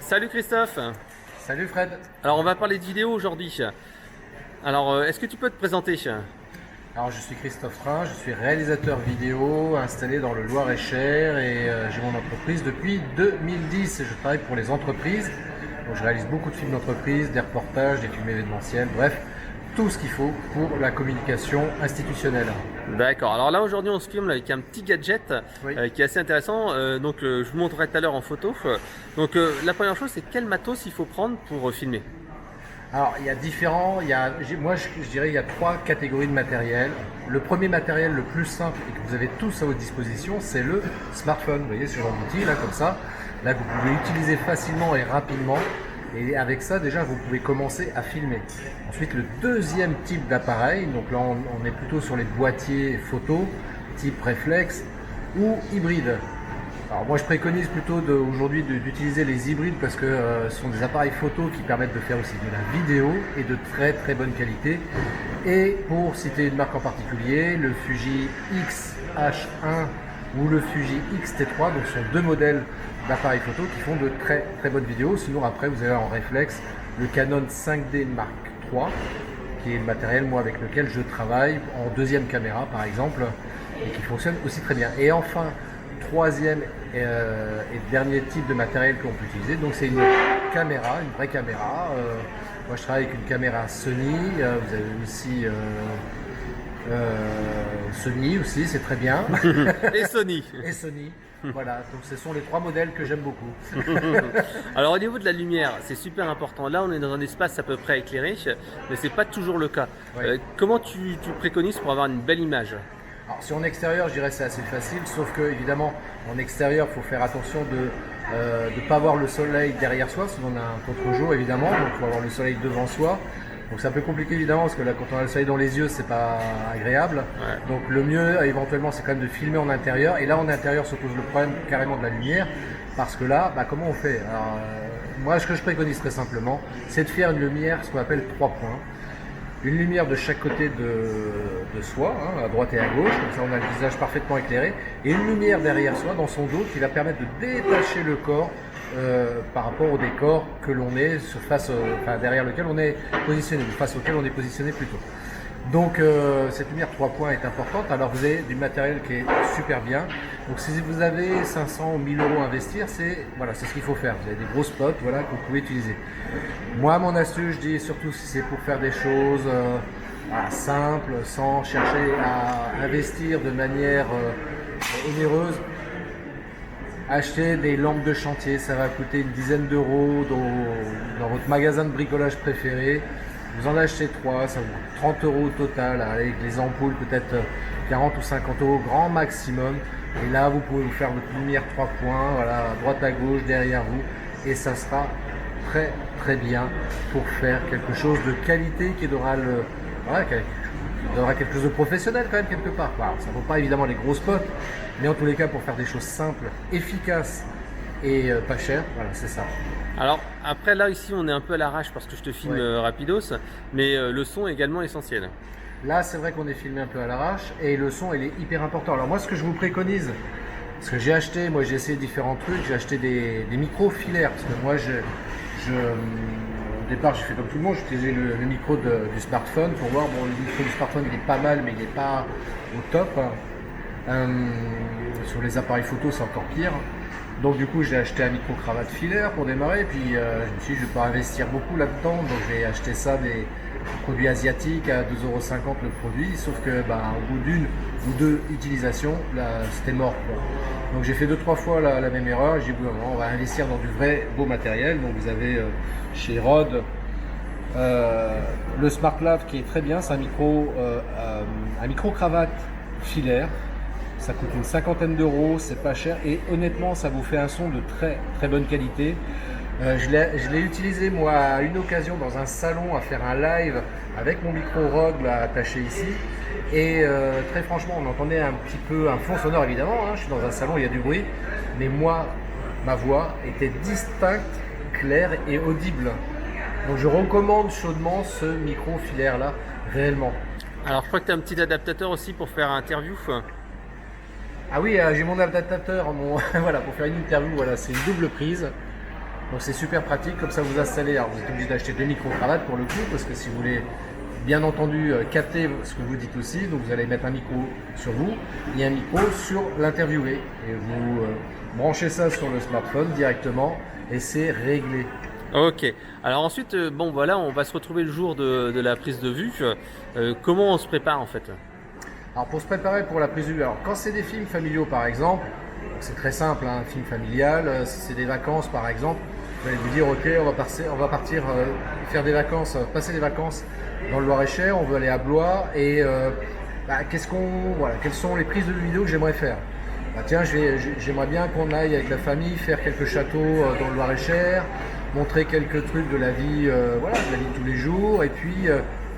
Salut Christophe. Salut Fred. Alors on va parler de vidéo aujourd'hui. Alors est-ce que tu peux te présenter? Alors je suis Christophe Train, je suis réalisateur vidéo installé dans le Loir-et-Cher et j'ai mon entreprise depuis 2010. Je travaille pour les entreprises, donc je réalise beaucoup de films d'entreprise, des reportages, des films événementiels, bref, tout ce qu'il faut pour la communication institutionnelle. D'accord, alors là aujourd'hui on se filme avec un petit gadget Oui. qui est assez intéressant, je vous montrerai tout à l'heure en photo. La première chose c'est quel matos il faut prendre pour filmer? Alors il y a différents, moi je dirais il y a trois catégories de matériel. Le premier matériel le plus simple et que vous avez tous à votre disposition, c'est le smartphone. Vous voyez ce genre d'outil là comme ça, là que vous pouvez utiliser facilement et rapidement. Et avec ça déjà vous pouvez commencer à filmer. Ensuite le deuxième type d'appareil, donc là on est plutôt sur les boîtiers photo, type réflexe ou hybride. Alors moi je préconise plutôt aujourd'hui d'utiliser les hybrides parce que ce sont des appareils photo qui permettent de faire aussi de la vidéo et de très très bonne qualité. Et pour citer une marque en particulier, le Fuji X-H1 ou le Fuji X-T3, donc ce sont deux modèles d'appareils photo qui font de très très bonnes vidéos. Sinon après vous avez en réflexe le Canon 5D Mark III qui est le matériel moi avec lequel je travaille en deuxième caméra par exemple et qui fonctionne aussi très bien. Et enfin troisième et dernier type de matériel qu'on peut utiliser, donc c'est une caméra, une vraie caméra. Moi je travaille avec une caméra Sony, vous avez aussi Sony aussi, c'est très bien. Et Sony. Et Sony, voilà, donc ce sont les trois modèles que j'aime beaucoup. Alors au niveau de la lumière, c'est super important. Là on est dans un espace à peu près éclairé, mais c'est pas toujours le cas. Ouais. Comment tu préconises pour avoir une belle image? Alors si en extérieur, je dirais c'est assez facile, sauf que évidemment en extérieur, il faut faire attention de ne pas avoir le soleil derrière soi, sinon on a un contre-jour évidemment, donc il faut avoir le soleil devant soi. Donc c'est un peu compliqué évidemment parce que là quand on a le soleil dans les yeux c'est pas agréable. Ouais. Donc le mieux éventuellement c'est quand même de filmer en intérieur. Et là en intérieur se pose le problème carrément de la lumière parce que là comment on fait? Alors, moi ce que je préconise très simplement c'est de faire une lumière ce qu'on appelle 3 points. Une lumière de chaque côté de soi, hein, à droite et à gauche, comme ça on a le visage parfaitement éclairé, et une lumière derrière soi, dans son dos, qui va permettre de détacher le corps par rapport au décor que l'on est, derrière lequel on est positionné, ou face auquel on est positionné plutôt. Donc cette lumière 3 points est importante. Alors vous avez du matériel qui est super bien. Donc si vous avez 500 ou 1000 euros à investir, c'est ce qu'il faut faire. Vous avez des gros spots que vous pouvez utiliser. Moi mon astuce, je dis surtout si c'est pour faire des choses simples, sans chercher à investir de manière onéreuse, acheter des lampes de chantier, ça va coûter une dizaine d'euros dans votre magasin de bricolage préféré. Vous en achetez 3, ça vous coûte 30 euros au total, avec les ampoules peut-être 40 ou 50 euros grand maximum. Et là, vous pouvez vous faire votre lumière 3 points, voilà, à droite à gauche, derrière vous. Et ça sera très très bien pour faire quelque chose de qualité qui donnera quelque chose de professionnel quand même quelque part. Alors, ça ne vaut pas évidemment les gros spots, mais en tous les cas pour faire des choses simples, efficaces et pas chères, voilà, c'est ça. Alors après là ici on est un peu à l'arrache parce que je te filme Ouais. rapidos, mais le son est également essentiel. Là, c'est vrai qu'on est filmé un peu à l'arrache et le son, il est hyper important. Alors moi, ce que je vous préconise, parce que j'ai essayé différents trucs, j'ai acheté des micros filaires, parce que moi, au départ, j'ai fait comme tout le monde, j'ai utilisé le micro du smartphone pour voir. Bon, le micro du smartphone, il est pas mal, mais il n'est pas au top. Sur les appareils photo, c'est encore pire. Donc du coup j'ai acheté un micro-cravate filaire pour démarrer, puis je me suis dit je ne vais pas investir beaucoup là-dedans, donc j'ai acheté ça des produits asiatiques à 2,50 € le produit, sauf que au bout d'une ou deux utilisations, là, c'était mort, quoi. Donc j'ai fait 2-3 fois la même erreur, j'ai dit on va investir dans du vrai beau matériel. Donc vous avez chez Rode le SmartLav qui est très bien, c'est un micro-cravate filaire. Ça coûte une cinquantaine d'euros, c'est pas cher et honnêtement ça vous fait un son de très très bonne qualité. Je l'ai utilisé moi à une occasion dans un salon à faire un live avec mon micro Rode là, attaché ici et très franchement on entendait un petit peu un fond sonore évidemment, hein, je suis dans un salon, il y a du bruit, mais moi ma voix était distincte, claire et audible. Donc je recommande chaudement ce micro filaire là réellement. Alors je crois que tu as un petit adaptateur aussi pour faire un interview. Ah oui, j'ai mon adaptateur, voilà, pour faire une interview, voilà, c'est une double prise. Donc c'est super pratique, comme ça vous installez. Alors vous êtes obligé d'acheter 2 micro-cravates pour le coup, parce que si vous voulez bien entendu capter ce que vous dites aussi, donc vous allez mettre un micro sur vous et un micro sur l'interviewé. Et vous branchez ça sur le smartphone directement et c'est réglé. Ok. Alors ensuite, bon voilà, on va se retrouver le jour de la prise de vue. Comment on se prépare en fait? Alors pour se préparer pour la prise de vue, alors quand c'est des films familiaux par exemple, c'est très simple, hein, un film familial, si c'est des vacances par exemple, vous allez vous dire ok on va partir faire des vacances, passer des vacances dans le Loir-et-Cher, on veut aller à Blois et quelles sont les prises de vue vidéo que j'aimerais faire. Bah, tiens, j'aimerais bien qu'on aille avec la famille faire quelques châteaux dans le Loir-et-Cher, montrer quelques trucs de la vie, de la vie de tous les jours et puis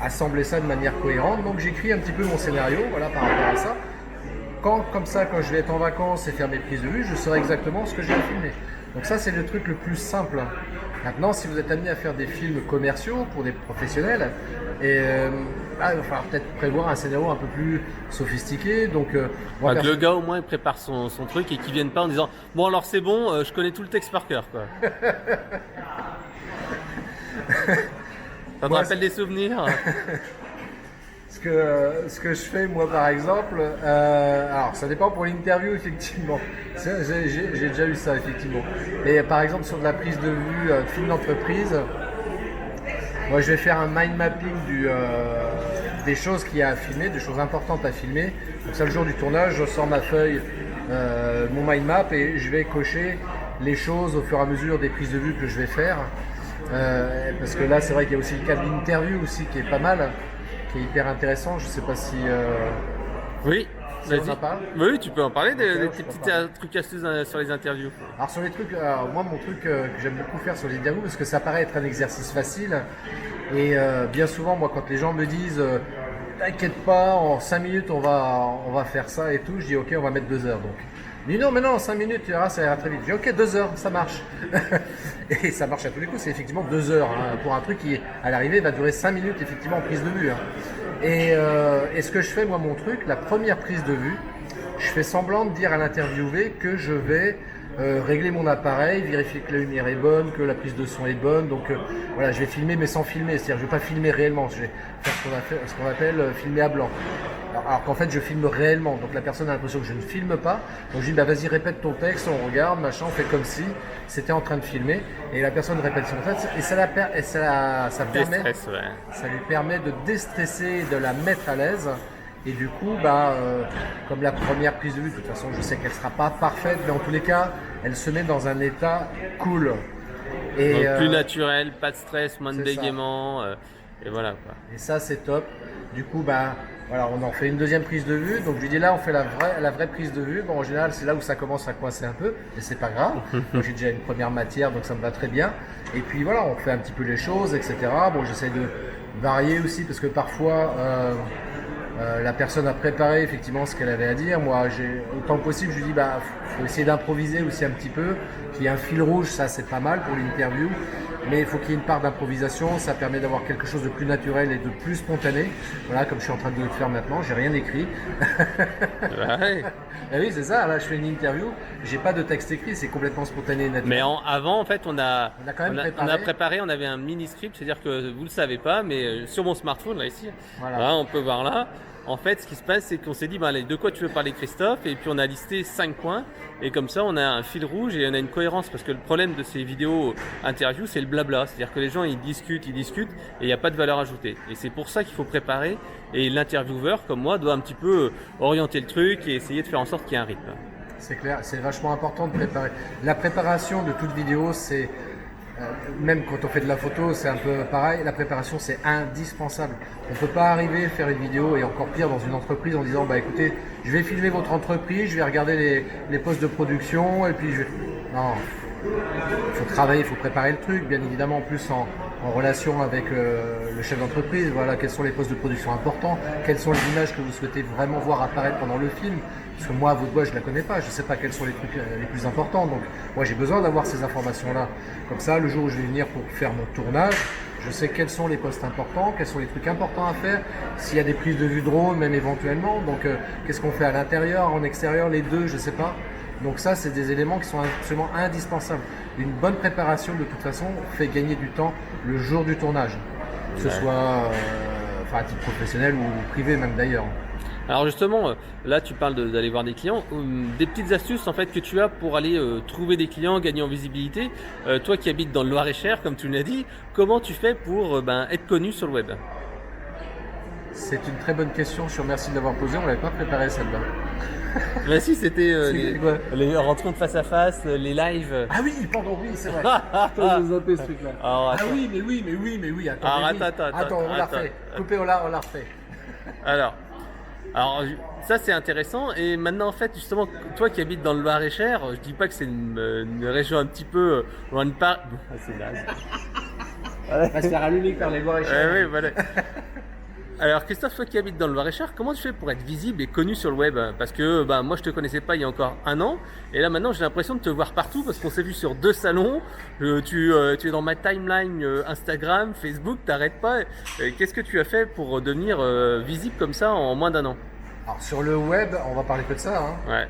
assembler ça de manière cohérente. Donc j'écris un petit peu mon scénario par rapport à ça. Quand je vais être en vacances et faire mes prises de vue, je saurai exactement ce que je vais filmer. Donc ça, c'est le truc le plus simple. Maintenant, si vous êtes amené à faire des films commerciaux pour des professionnels, il va falloir peut-être prévoir un scénario un peu plus sophistiqué. Donc, que le gars au moins il prépare son truc et qu'il vienne pas en disant bon alors c'est bon, je connais tout le texte par cœur quoi. Ça te rappelle des souvenirs? Ce que je fais moi par exemple, alors ça dépend pour l'interview effectivement, j'ai déjà eu ça effectivement, mais par exemple sur de la prise de vue de film d'entreprise, moi je vais faire un mind mapping des choses qu'il y a à filmer, des choses importantes à filmer. Donc ça le jour du tournage, je sors ma feuille, mon mind map et je vais cocher les choses au fur et à mesure des prises de vue que je vais faire, parce que là c'est vrai qu'il y a aussi le cas de l'interview aussi qui est pas mal, qui est hyper intéressant. Je sais pas si oui, si on en parle. Oui, tu peux en parler des petits trucs astuces sur les interviews. Alors sur les trucs, moi mon truc que j'aime beaucoup faire sur les interviews, parce que ça paraît être un exercice facile, et bien souvent moi quand les gens me disent t'inquiète pas, en 5 minutes on va faire ça et tout, je dis ok on va mettre 2 heures donc. Il dit non mais non, 5 minutes tu verras ça ira très vite. Je dis ok 2 heures ça marche. Et ça marche à tous les coups, c'est effectivement 2 heures pour un truc qui à l'arrivée va durer 5 minutes effectivement en prise de vue. Et ce que je fais moi mon truc, la première prise de vue, je fais semblant de dire à l'interviewé que je vais régler mon appareil, vérifier que la lumière est bonne, que la prise de son est bonne. Donc je vais filmer mais sans filmer, c'est-à-dire je ne vais pas filmer réellement, je vais faire ce qu'on appelle filmer à blanc. Alors qu'en fait je filme réellement, donc la personne a l'impression que je ne filme pas, donc je dis vas-y répète ton texte, on regarde, machin, on fait comme si c'était en train de filmer, et la personne répète son texte, et ça lui permet de déstresser, de la mettre à l'aise, et du coup comme la première prise de vue, de toute façon je sais qu'elle ne sera pas parfaite, mais en tous les cas elle se met dans un état cool. Et donc plus naturel, pas de stress, moins de bégaiement, et voilà quoi. Et ça c'est top, du coup on en fait une deuxième prise de vue, donc je lui dis là on fait la vraie prise de vue. Bon en général c'est là où ça commence à coincer un peu, mais c'est pas grave, donc j'ai déjà une première matière donc ça me va très bien. Et puis on fait un petit peu les choses, etc. Bon j'essaie de varier aussi parce que parfois la personne a préparé effectivement ce qu'elle avait à dire. Moi autant que possible je lui dis faut essayer d'improviser aussi un petit peu, qu'il y ait un fil rouge, ça c'est pas mal pour l'interview. Mais il faut qu'il y ait une part d'improvisation, ça permet d'avoir quelque chose de plus naturel et de plus spontané. Voilà, comme je suis en train de le faire maintenant, j'ai rien écrit. Ouais. Et oui, c'est ça, là je fais une interview, j'ai pas de texte écrit, c'est complètement spontané et naturel. Mais avant, en fait, on a préparé, on avait un mini script, c'est-à-dire que vous le savez pas, mais sur mon smartphone, là ici, là, on peut voir là. En fait, ce qui se passe, c'est qu'on s'est dit, de quoi tu veux parler Christophe? Et puis on a listé 5 points. Et comme ça, on a un fil rouge et on a une cohérence. Parce que le problème de ces vidéos interviews, c'est le blabla. C'est-à-dire que les gens, ils discutent et il n'y a pas de valeur ajoutée. Et c'est pour ça qu'il faut préparer. Et l'intervieweur, comme moi, doit un petit peu orienter le truc et essayer de faire en sorte qu'il y ait un rythme. C'est clair, c'est vachement important de préparer. La préparation de toute vidéo, c'est... même quand on fait de la photo, c'est un peu pareil. La préparation, c'est indispensable. On ne peut pas arriver à faire une vidéo, et encore pire dans une entreprise, en disant écoutez, je vais filmer votre entreprise, je vais regarder les postes de production, et puis non, il faut travailler, il faut préparer le truc, bien évidemment, en plus en relation avec le chef d'entreprise. Voilà, quels sont les postes de production importants, quelles sont les images que vous souhaitez vraiment voir apparaître pendant le film. Parce que moi, votre voix, je ne la connais pas, je ne sais pas quels sont les trucs les plus importants. Donc, moi, j'ai besoin d'avoir ces informations-là. Comme ça, le jour où je vais venir pour faire mon tournage, je sais quels sont les postes importants, quels sont les trucs importants à faire, s'il y a des prises de vue drone, même éventuellement. Donc, qu'est-ce qu'on fait à l'intérieur, en extérieur, les deux, je ne sais pas. Donc ça, c'est des éléments qui sont absolument indispensables. Une bonne préparation, de toute façon, fait gagner du temps le jour du tournage, que ce soit à titre professionnel ou privé même d'ailleurs. Alors justement, là tu parles d'aller voir des clients, des petites astuces en fait que tu as pour aller trouver des clients, gagner en visibilité. Toi qui habites dans le Loir-et-Cher, comme tu l'as dit, comment tu fais pour être connu sur le web? C'est une très bonne question, je te remercie de l'avoir posée, on ne l'avait pas préparé celle-là. Mais si, c'était les rencontres face à face, les lives. Ah oui, pardon, oui, c'est vrai. Je zappé ce truc-là. Ah oui, mais oui, attends. Attends, on l'a refait. Coupé, on l'a refait. Alors, ça c'est intéressant. Et maintenant en fait justement, toi qui habites dans le Loir-et-Cher, je dis pas que c'est une région un petit peu loin de Paris. C'est naze. On va se faire allumer par les Loir-et-Cher. Oui, voilà. Alors Christophe, toi qui habites dans le Loir-et-Cher, comment tu fais pour être visible et connu sur le web? Parce que moi je te connaissais pas il y a encore un an, et là maintenant j'ai l'impression de te voir partout parce qu'on s'est vu sur 2 salons. Tu es dans ma timeline Instagram, Facebook, t'arrêtes pas. Qu'est-ce que tu as fait pour devenir visible comme ça en moins d'un an? Alors sur le web, on va parler que de ça. Ouais.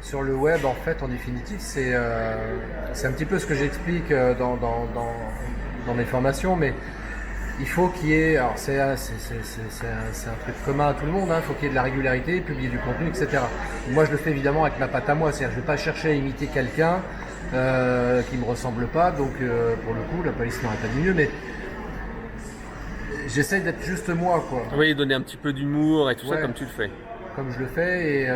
Sur le web, en fait, en définitive, c'est un petit peu ce que j'explique dans mes formations, mais il faut qu'il y ait, alors c'est un truc commun à tout le monde, il faut qu'il y ait de la régularité, publier du contenu, etc. Moi je le fais évidemment avec ma patte à moi, c'est-à-dire je ne vais pas chercher à imiter quelqu'un qui ne me ressemble pas, donc pour le coup la police n'aurait pas dit mieux, mais j'essaie d'être juste moi, quoi. Oui, donner un petit peu d'humour et tout ça comme tu le fais. Comme je le fais et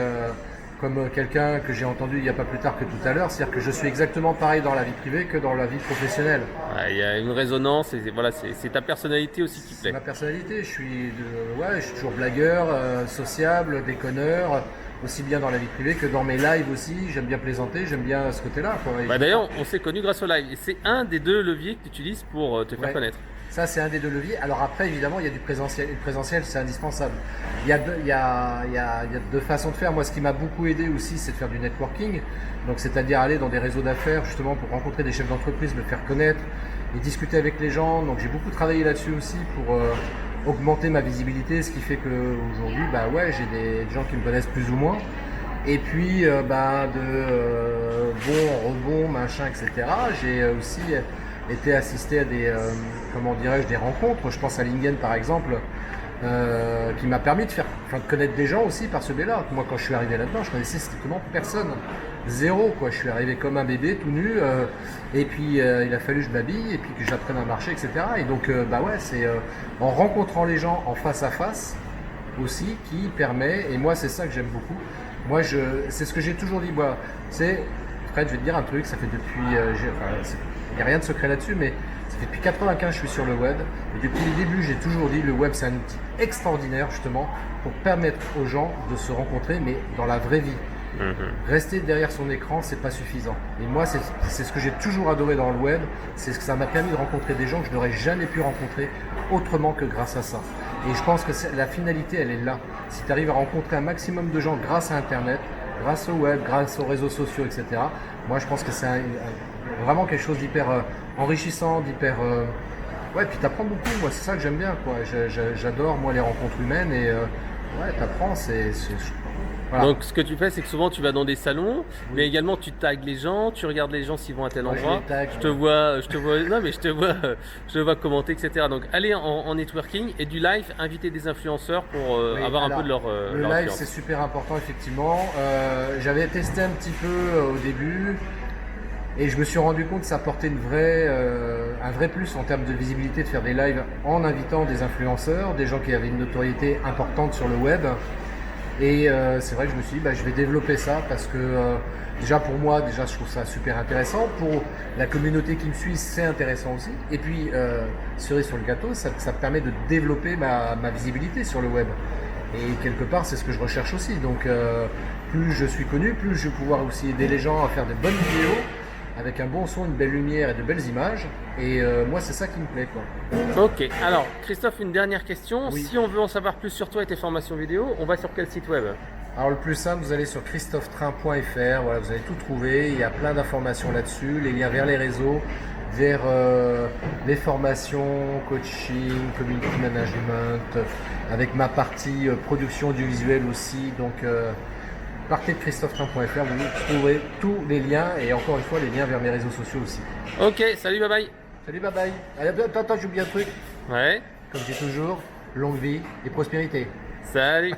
comme quelqu'un que j'ai entendu il n'y a pas plus tard que tout à l'heure, c'est-à-dire que je suis exactement pareil dans la vie privée que dans la vie professionnelle. Il y a une résonance et voilà, c'est ta personnalité aussi qui plaît. C'est ma personnalité, je suis toujours blagueur, sociable, déconneur, aussi bien dans la vie privée que dans mes lives aussi. J'aime bien plaisanter, j'aime bien ce côté-là. D'ailleurs, on s'est connus grâce au live et c'est un des 2 leviers que tu utilises pour te faire connaître. Ça, c'est un des 2 leviers. Alors après, évidemment, il y a du présentiel. Et le présentiel, c'est indispensable. Il y a 2 façons de faire. Moi, ce qui m'a beaucoup aidé aussi, c'est de faire du networking. Donc, c'est-à-dire aller dans des réseaux d'affaires, justement, pour rencontrer des chefs d'entreprise, me faire connaître et discuter avec les gens. Donc, j'ai beaucoup travaillé là-dessus aussi pour augmenter ma visibilité, ce qui fait qu'aujourd'hui, j'ai des gens qui me connaissent plus ou moins. Et puis, de bons, rebons, machin, etc. J'ai aussi été assisté à des rencontres. Je pense à Lingen par exemple, qui m'a permis de connaître des gens aussi par ce biais-là. Moi, quand je suis arrivé là-dedans, je connaissais strictement personne, zéro, quoi. Je suis arrivé comme un bébé tout nu, et puis il a fallu que je m'habille et puis que j'apprenne à marcher, etc. Et donc, c'est en rencontrant les gens en face à face aussi qui permet. Et moi, c'est ça que j'aime beaucoup. Moi, c'est ce que j'ai toujours dit. Fred, je vais te dire un truc. Ça fait depuis il n'y a rien de secret là-dessus, mais ça fait depuis 95 que je suis sur le web. Et depuis le début, j'ai toujours dit le web, c'est un outil extraordinaire, justement, pour permettre aux gens de se rencontrer, mais dans la vraie vie. Rester derrière son écran, c'est pas suffisant. Et moi, c'est ce que j'ai toujours adoré dans le web, c'est ce que ça m'a permis de rencontrer des gens que je n'aurais jamais pu rencontrer autrement que grâce à ça. Et je pense que la finalité, elle est là. Si tu arrives à rencontrer un maximum de gens grâce à Internet, grâce au web, grâce aux réseaux sociaux, etc., moi, je pense que c'est vraiment quelque chose d'hyper enrichissant, d'hyper... puis t'apprends beaucoup, moi c'est ça que j'aime bien, quoi. J'adore, moi, les rencontres humaines et t'apprends, voilà. Donc ce que tu fais, c'est que souvent tu vas dans des salons, mais également tu tags les gens, tu regardes les gens s'ils vont à tel endroit. Je te vois commenter, etc. Donc aller en networking et du live, inviter des influenceurs pour avoir un peu de leur le leur live, influence. c'est super important, effectivement. J'avais testé un petit peu au début. Et je me suis rendu compte que ça apportait un vrai plus en termes de visibilité de faire des lives en invitant des influenceurs, des gens qui avaient une notoriété importante sur le web. Et c'est vrai que je me suis dit, je vais développer ça parce que déjà pour moi, je trouve ça super intéressant. Pour la communauté qui me suit, c'est intéressant aussi. Et puis, cerise sur le gâteau, ça permet de développer ma visibilité sur le web. Et quelque part, c'est ce que je recherche aussi. Donc, plus je suis connu, plus je vais pouvoir aussi aider les gens à faire des bonnes vidéos avec un bon son, une belle lumière et de belles images. Et moi, c'est ça qui me plaît, quoi. Ok, alors Christophe, une dernière question. Oui. Si on veut en savoir plus sur toi et tes formations vidéo, on va sur quel site web? Alors le plus simple, vous allez sur christophetrain.fr, voilà, vous allez tout trouver, il y a plein d'informations là-dessus, les liens vers les réseaux, vers les formations, coaching, community management, avec ma partie production audiovisuelle aussi. Donc partez de christophetrain.fr, vous trouverez tous les liens et encore une fois les liens vers mes réseaux sociaux aussi. Ok, salut, bye bye. Salut, bye bye. Attends, j'oublie un truc. Ouais. Comme je dis toujours, longue vie et prospérité. Salut.